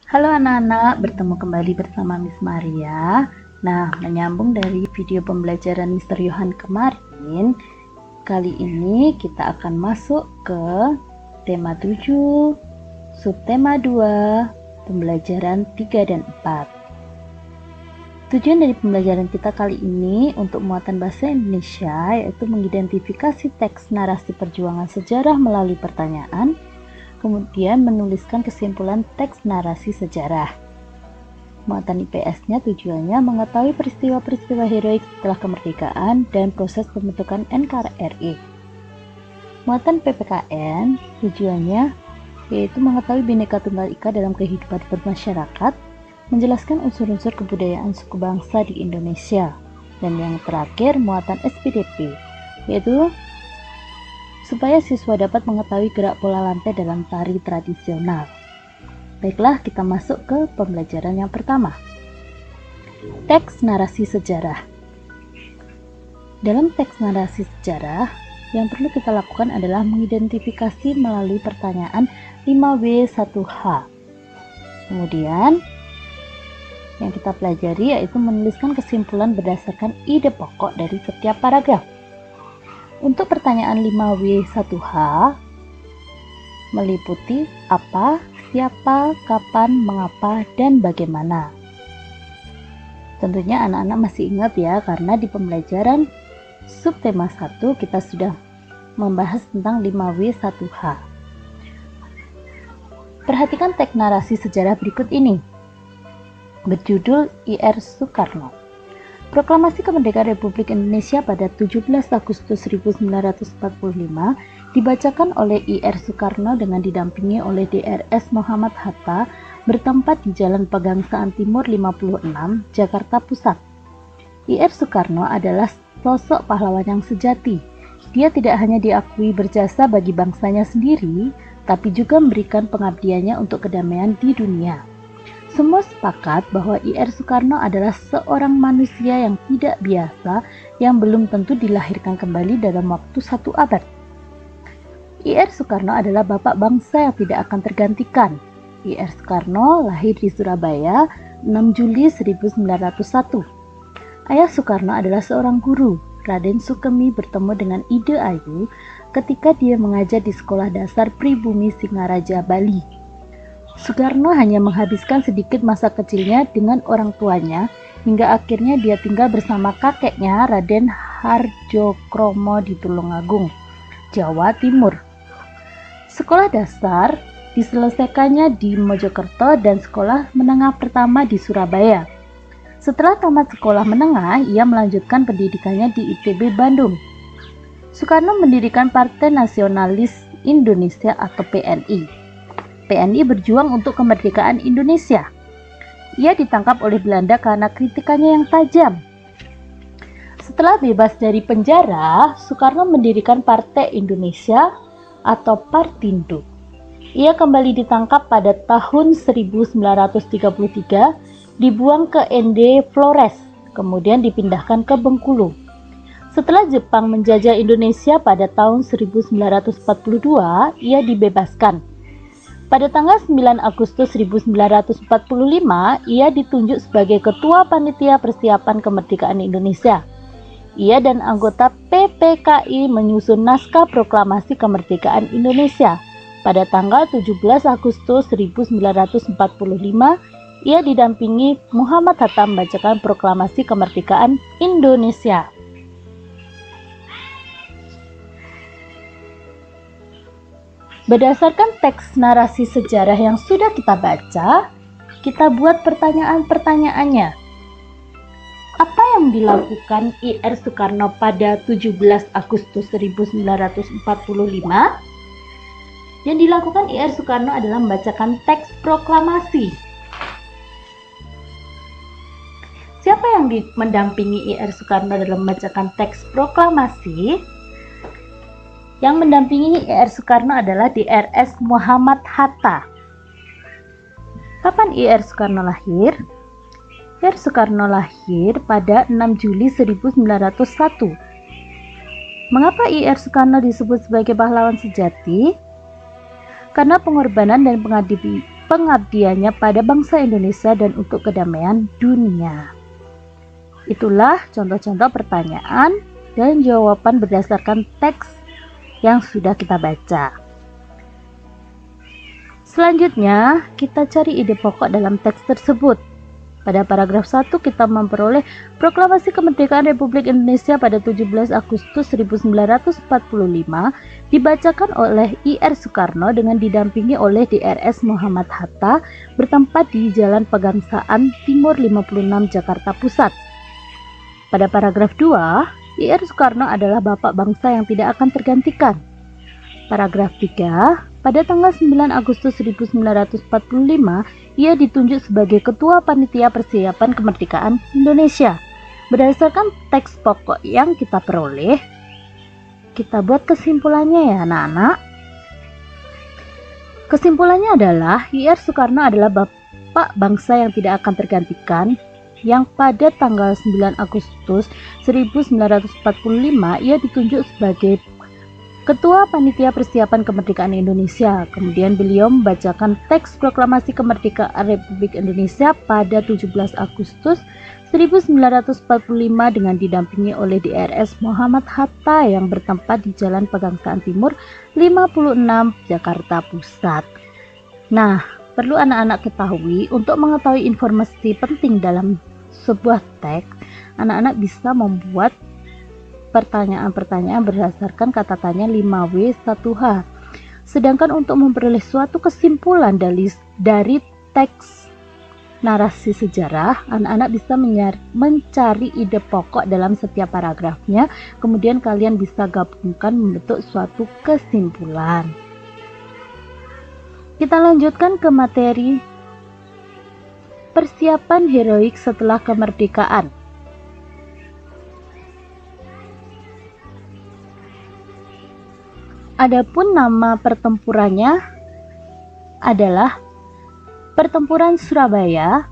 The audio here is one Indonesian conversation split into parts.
Halo anak-anak, bertemu kembali bersama Miss Maria. Nah, menyambung dari video pembelajaran Mr. Johan kemarin, kali ini kita akan masuk ke tema 7, subtema 2, pembelajaran 3 dan 4. Tujuan dari pembelajaran kita kali ini untuk muatan bahasa Indonesia yaitu mengidentifikasi teks narasi perjuangan sejarah melalui pertanyaan, kemudian menuliskan kesimpulan teks narasi sejarah. Muatan IPS-nya tujuannya mengetahui peristiwa-peristiwa heroik setelah kemerdekaan dan proses pembentukan NKRI. Muatan PPKN tujuannya yaitu mengetahui Bhinneka Tunggal Ika dalam kehidupan bermasyarakat, menjelaskan unsur-unsur kebudayaan suku bangsa di Indonesia. Dan yang terakhir, muatan SPDP, yaitu supaya siswa dapat mengetahui gerak pola lantai dalam tari tradisional. Baiklah, kita masuk ke pembelajaran yang pertama. Teks narasi sejarah. Dalam teks narasi sejarah, yang perlu kita lakukan adalah mengidentifikasi melalui pertanyaan 5W1H. Kemudian, yang kita pelajari yaitu menuliskan kesimpulan berdasarkan ide pokok dari setiap paragraf. Untuk pertanyaan 5W1H meliputi apa, siapa, kapan, mengapa, dan bagaimana. Tentunya anak-anak masih ingat ya, karena di pembelajaran subtema 1 kita sudah membahas tentang 5W1H. Perhatikan teks narasi sejarah berikut ini. Berjudul I.R. Soekarno. Proklamasi Kemerdekaan Republik Indonesia pada 17 Agustus 1945 dibacakan oleh I.R. Soekarno dengan didampingi oleh Drs. Muhammad Hatta bertempat di Jalan Pegangsaan Timur 56, Jakarta Pusat. I.R. Soekarno adalah sosok pahlawan yang sejati. Dia tidak hanya diakui berjasa bagi bangsanya sendiri, tapi juga memberikan pengabdiannya untuk kedamaian di dunia. Semua sepakat bahwa I.R. Soekarno adalah seorang manusia yang tidak biasa yang belum tentu dilahirkan kembali dalam waktu 1 abad. I.R. Soekarno adalah bapak bangsa yang tidak akan tergantikan. I.R. Soekarno lahir di Surabaya 6 Juli 1901. Ayah Soekarno adalah seorang guru. Raden Sukemi bertemu dengan Ide Ayu ketika dia mengajar di Sekolah Dasar Pribumi Singaraja, Bali. Soekarno hanya menghabiskan sedikit masa kecilnya dengan orang tuanya hingga akhirnya dia tinggal bersama kakeknya Raden Harjokromo di Tulungagung, Jawa Timur. Sekolah dasar diselesaikannya di Mojokerto dan sekolah menengah pertama di Surabaya. Setelah tamat sekolah menengah, ia melanjutkan pendidikannya di ITB Bandung. Soekarno mendirikan Partai Nasionalis Indonesia atau PNI. PNI berjuang untuk kemerdekaan Indonesia. Ia ditangkap oleh Belanda karena kritikannya yang tajam. Setelah bebas dari penjara, Soekarno mendirikan Partai Indonesia atau Partindo. Ia kembali ditangkap pada tahun 1933, dibuang ke ND Flores, kemudian dipindahkan ke Bengkulu. Setelah Jepang menjajah Indonesia pada tahun 1942, ia dibebaskan. Pada tanggal 9 Agustus 1945, ia ditunjuk sebagai Ketua Panitia Persiapan Kemerdekaan Indonesia. Ia dan anggota PPKI menyusun naskah Proklamasi Kemerdekaan Indonesia. Pada tanggal 17 Agustus 1945, ia didampingi Muhammad Hatta membacakan Proklamasi Kemerdekaan Indonesia. Berdasarkan teks narasi sejarah yang sudah kita baca, kita buat pertanyaan-pertanyaannya. Apa yang dilakukan I.R. Soekarno pada 17 Agustus 1945? Yang dilakukan I.R. Soekarno adalah membacakan teks proklamasi. Siapa yang mendampingi I.R. Soekarno dalam membacakan teks proklamasi? Yang mendampingi I.R. Soekarno adalah Drs. Muhammad Hatta. Kapan I.R. Soekarno lahir? I.R. Soekarno lahir pada 6 Juli 1901. Mengapa I.R. Soekarno disebut sebagai pahlawan sejati? Karena pengorbanan dan pengabdiannya pada bangsa Indonesia dan untuk kedamaian dunia. Itulah contoh-contoh pertanyaan dan jawaban berdasarkan teks yang sudah kita baca. Selanjutnya, kita cari ide pokok dalam teks tersebut. Pada paragraf 1 kita memperoleh Proklamasi Kemerdekaan Republik Indonesia pada 17 Agustus 1945 dibacakan oleh I.R. Soekarno dengan didampingi oleh Drs. Muhammad Hatta bertempat di Jalan Pegangsaan Timur 56 Jakarta Pusat. Pada paragraf 2, I.R. Soekarno adalah bapak bangsa yang tidak akan tergantikan. Paragraf 3, pada tanggal 9 Agustus 1945, ia ditunjuk sebagai Ketua Panitia Persiapan Kemerdekaan Indonesia. Berdasarkan teks pokok yang kita peroleh, kita buat kesimpulannya ya anak-anak. Kesimpulannya adalah I.R. Soekarno adalah bapak bangsa yang tidak akan tergantikan, yang pada tanggal 9 Agustus 1945 ia ditunjuk sebagai Ketua Panitia Persiapan Kemerdekaan Indonesia. Kemudian beliau membacakan teks Proklamasi Kemerdekaan Republik Indonesia pada 17 Agustus 1945 dengan didampingi oleh Drs. Muhammad Hatta yang bertempat di Jalan Pegangsaan Timur 56 Jakarta Pusat. Nah, perlu anak-anak ketahui, untuk mengetahui informasi penting dalam sebuah teks, anak-anak bisa membuat pertanyaan-pertanyaan berdasarkan kata tanya 5W1H. Sedangkan untuk memperoleh suatu kesimpulan dari teks narasi sejarah, anak-anak bisa mencari ide pokok dalam setiap paragrafnya, kemudian kalian bisa gabungkan membentuk suatu kesimpulan. Kita lanjutkan ke materi persiapan heroik setelah kemerdekaan. Adapun nama pertempurannya adalah Pertempuran Surabaya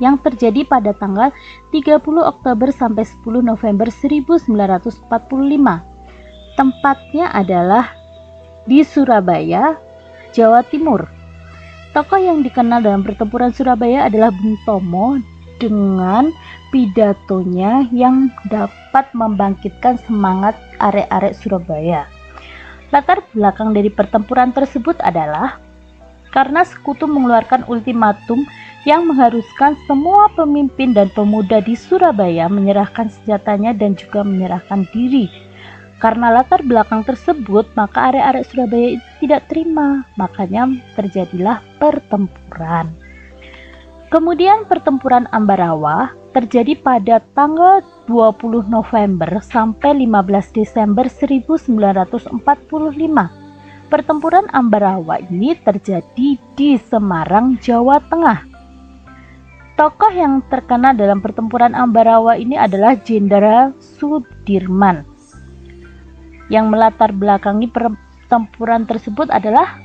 yang terjadi pada tanggal 30 Oktober sampai 10 November 1945. Tempatnya adalah di Surabaya, Jawa Timur. Tokoh yang dikenal dalam Pertempuran Surabaya adalah Bung Tomo dengan pidatonya yang dapat membangkitkan semangat arek-arek Surabaya. Latar belakang dari pertempuran tersebut adalah karena sekutu mengeluarkan ultimatum yang mengharuskan semua pemimpin dan pemuda di Surabaya menyerahkan senjatanya dan juga menyerahkan diri. Karena latar belakang tersebut, maka arek-arek Surabaya itu tidak terima, makanya terjadilah pertempuran. Kemudian pertempuran Ambarawa terjadi pada tanggal 20 November sampai 15 Desember 1945. Pertempuran Ambarawa ini terjadi di Semarang, Jawa Tengah. Tokoh yang terkenal dalam pertempuran Ambarawa ini adalah Jenderal Sudirman. Yang melatar belakangi pertempuran tersebut adalah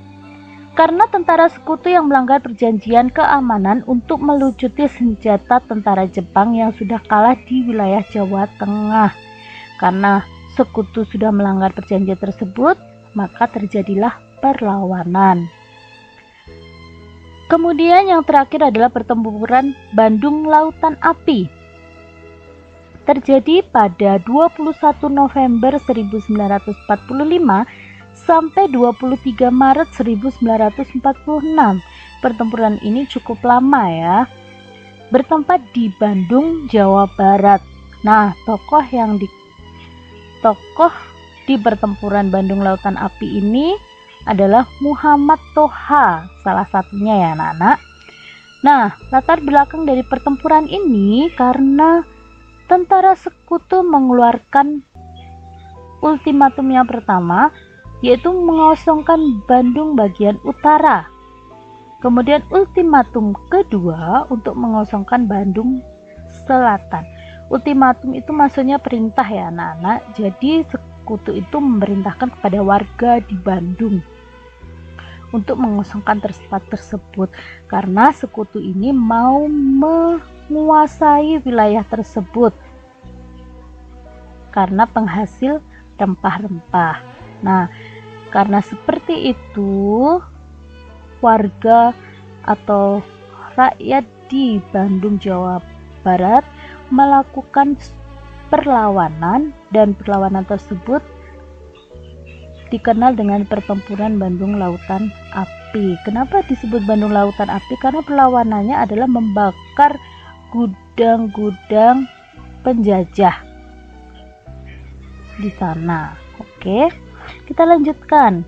karena tentara sekutu yang melanggar perjanjian keamanan untuk melucuti senjata tentara Jepang yang sudah kalah di wilayah Jawa Tengah. Karena sekutu sudah melanggar perjanjian tersebut, maka terjadilah perlawanan. Kemudian yang terakhir adalah pertempuran Bandung Lautan Api. Terjadi pada 21 November 1945 sampai 23 Maret 1946. Pertempuran ini cukup lama ya. Bertempat di Bandung, Jawa Barat. Nah, tokoh di pertempuran Bandung Lautan Api ini adalah Muhammad Toha, salah satunya ya anak-anak. Nah, latar belakang dari pertempuran ini karena tentara sekutu mengeluarkan ultimatum yang pertama, yaitu mengosongkan Bandung bagian utara. Kemudian ultimatum kedua untuk mengosongkan Bandung selatan. Ultimatum itu maksudnya perintah ya anak-anak. Jadi sekutu itu memerintahkan kepada warga di Bandung untuk mengosongkan tempat tersebut karena sekutu ini mau menguasai wilayah tersebut karena penghasil rempah-rempah. Nah, karena seperti itu, warga atau rakyat di Bandung, Jawa Barat melakukan perlawanan, dan perlawanan tersebut dikenal dengan pertempuran Bandung Lautan Api. Kenapa disebut Bandung Lautan Api? Karena perlawanannya adalah membakar gudang-gudang penjajah di sana. Oke, kita lanjutkan.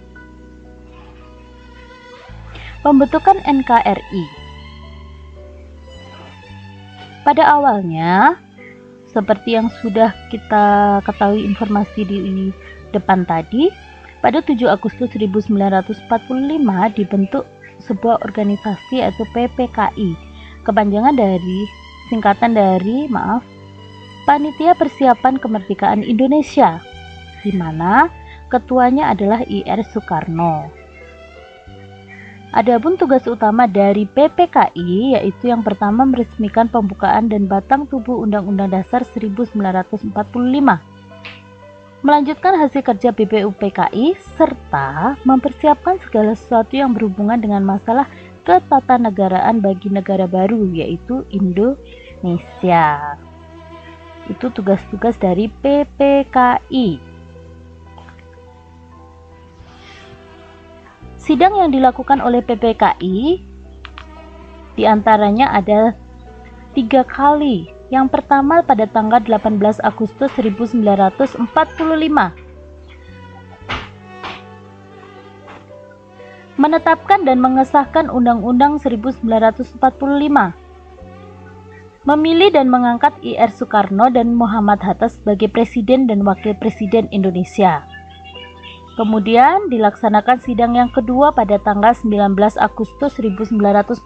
Pembentukan NKRI. Pada awalnya, seperti yang sudah kita ketahui informasi di depan tadi, pada 7 Agustus 1945 dibentuk sebuah organisasi yaitu PPKI, singkatan dari Panitia Persiapan Kemerdekaan Indonesia, di mana ketuanya adalah IR Soekarno. Adapun tugas utama dari PPKI yaitu yang pertama meresmikan pembukaan dan batang tubuh Undang-Undang Dasar 1945, melanjutkan hasil kerja BPUPKI, serta mempersiapkan segala sesuatu yang berhubungan dengan masalah ketatanegaraan bagi negara baru yaitu Indonesia. Itu tugas-tugas dari PPKI. Sidang yang dilakukan oleh PPKI diantaranya ada 3 kali. Yang pertama pada tanggal 18 Agustus 1945, menetapkan dan mengesahkan Undang-Undang 1945, memilih dan mengangkat IR Soekarno dan Muhammad Hatta sebagai Presiden dan Wakil Presiden Indonesia. Kemudian dilaksanakan sidang yang kedua pada tanggal 19 Agustus 1945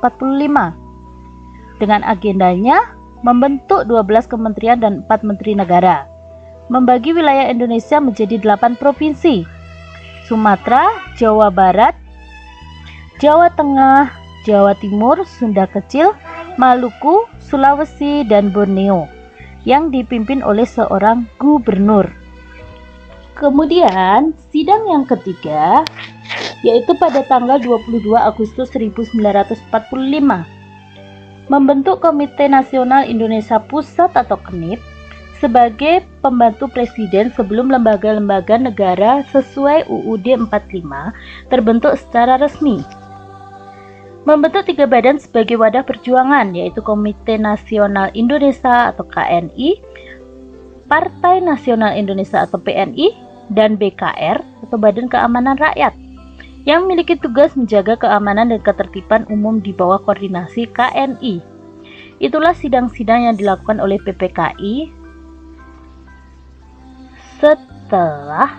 dengan agendanya membentuk 12 kementerian dan 4 menteri negara, membagi wilayah Indonesia menjadi 8 provinsi: Sumatera, Jawa Barat, Jawa Tengah, Jawa Timur, Sunda Kecil, Maluku, Sulawesi, dan Borneo, yang dipimpin oleh seorang gubernur. Kemudian sidang yang ketiga yaitu pada tanggal 22 Agustus 1945 membentuk Komite Nasional Indonesia Pusat atau KNIP sebagai pembantu presiden sebelum lembaga-lembaga negara sesuai UUD 45 terbentuk secara resmi. Membentuk 3 badan sebagai wadah perjuangan yaitu Komite Nasional Indonesia atau KNI, Partai Nasional Indonesia atau PNI, dan BKR atau Badan Keamanan Rakyat yang memiliki tugas menjaga keamanan dan ketertiban umum di bawah koordinasi KNI. Itulah sidang-sidang yang dilakukan oleh PPKI setelah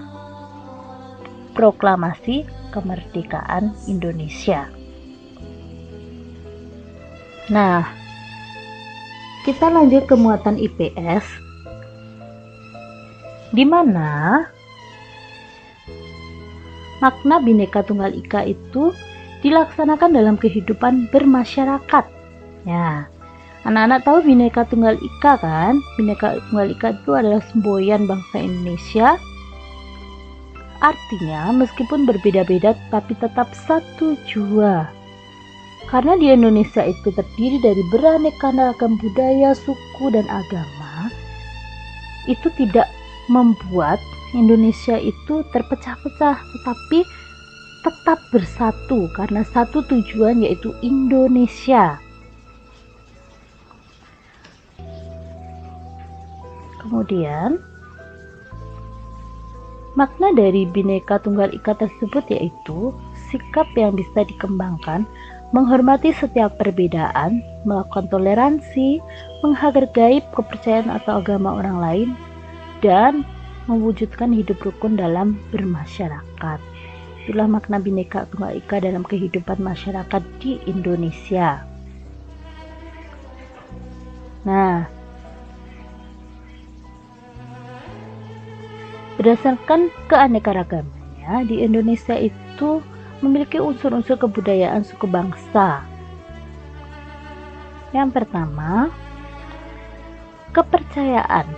proklamasi kemerdekaan Indonesia. Nah, kita lanjut ke muatan IPS, di mana makna Bhinneka Tunggal Ika itu dilaksanakan dalam kehidupan bermasyarakat. Ya, anak-anak tahu Bhinneka Tunggal Ika kan? Bhinneka Tunggal Ika itu adalah semboyan bangsa Indonesia. Artinya meskipun berbeda-beda tapi tetap satu jua. Karena di Indonesia itu terdiri dari beraneka ragam budaya, suku, dan agama, itu tidak membuat Indonesia itu terpecah-pecah, tetapi tetap bersatu karena satu tujuan yaitu Indonesia. Kemudian makna dari Bhinneka Tunggal Ika tersebut yaitu sikap yang bisa dikembangkan, menghormati setiap perbedaan, melakukan toleransi, menghargai kepercayaan atau agama orang lain, dan mewujudkan hidup rukun dalam bermasyarakat. Itulah makna Bhinneka Tunggal Ika dalam kehidupan masyarakat di Indonesia. Nah, berdasarkan keanekaragamannya, di Indonesia itu memiliki unsur-unsur kebudayaan suku bangsa. Yang pertama, kepercayaan.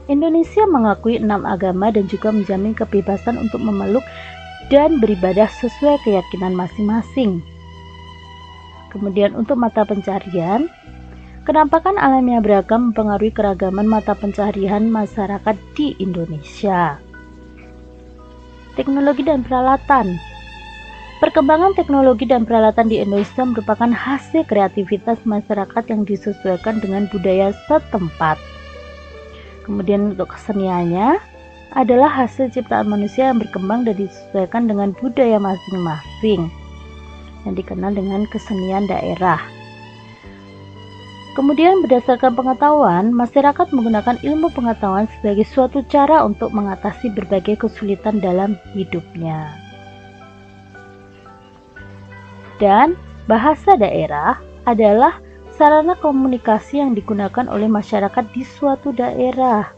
Indonesia mengakui 6 agama dan juga menjamin kebebasan untuk memeluk dan beribadah sesuai keyakinan masing-masing. Kemudian untuk mata pencarian, kenampakan alam yang beragam mempengaruhi keragaman mata pencarian masyarakat di Indonesia. Teknologi dan peralatan. Perkembangan teknologi dan peralatan di Indonesia merupakan hasil kreativitas masyarakat yang disesuaikan dengan budaya setempat. Kemudian untuk keseniannya adalah hasil ciptaan manusia yang berkembang dan disesuaikan dengan budaya masing-masing, yang dikenal dengan kesenian daerah. Kemudian berdasarkan pengetahuan, masyarakat menggunakan ilmu pengetahuan sebagai suatu cara untuk mengatasi berbagai kesulitan dalam hidupnya. Dan bahasa daerah adalah sarana komunikasi yang digunakan oleh masyarakat di suatu daerah.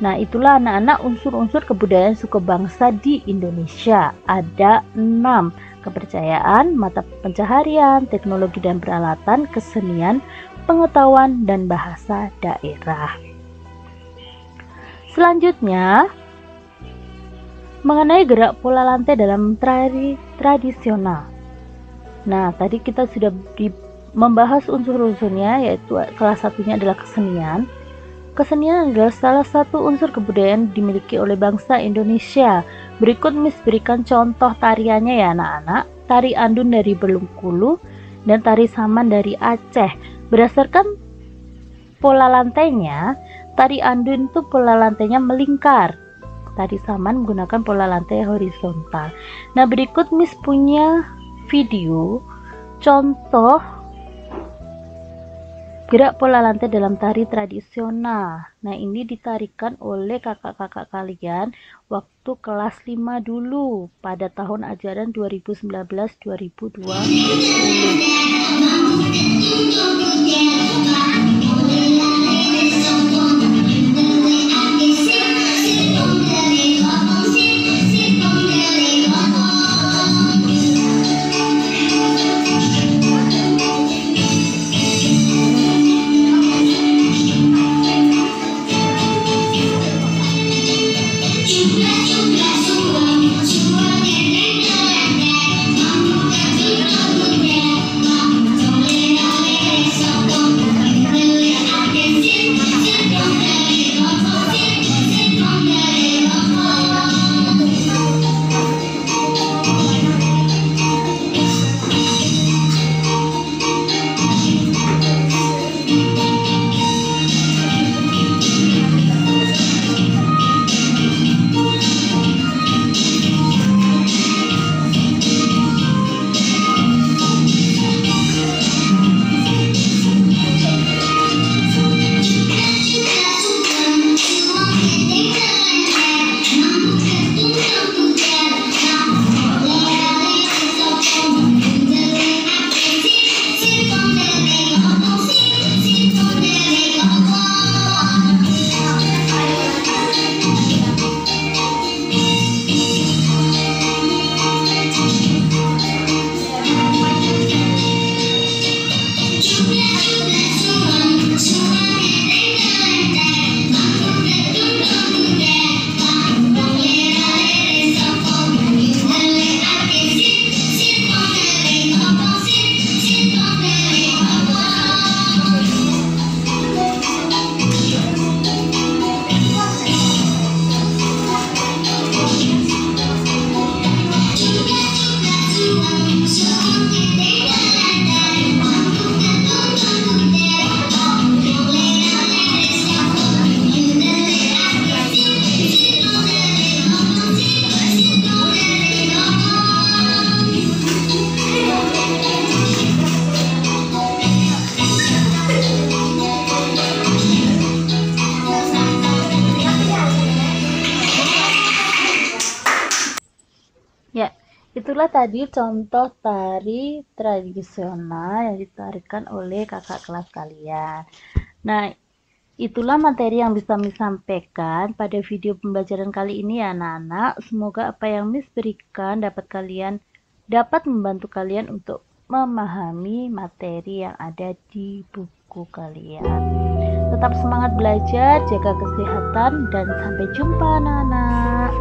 Nah, itulah anak-anak unsur-unsur kebudayaan suku bangsa di Indonesia. Ada 6: kepercayaan, mata pencaharian, teknologi dan peralatan, kesenian, pengetahuan, dan bahasa daerah. Selanjutnya, mengenai gerak pola lantai dalam tari tradisional. Nah, tadi kita sudah membahas unsur-unsurnya, yaitu salah satunya adalah kesenian. Kesenian adalah salah satu unsur kebudayaan dimiliki oleh bangsa Indonesia. Berikut Miss berikan contoh tariannya ya anak-anak. Tari Andun dari Bengkulu dan tari Saman dari Aceh. Berdasarkan pola lantainya, tari Andun itu pola lantainya melingkar. Tari Saman menggunakan pola lantai horizontal. Nah, berikut Miss punya video contoh gerak pola lantai dalam tari tradisional. Nah, ini ditarikan oleh kakak-kakak kalian waktu kelas 5 dulu pada tahun ajaran 2019-2020. Ya, itulah tadi contoh tari tradisional yang ditarikan oleh kakak kelas kalian. Nah, itulah materi yang bisa Miss sampaikan pada video pembelajaran kali ini ya anak-anak. Semoga apa yang Miss berikan dapat membantu kalian untuk memahami materi yang ada di buku kalian. Tetap semangat belajar, jaga kesehatan, dan sampai jumpa anak-anak.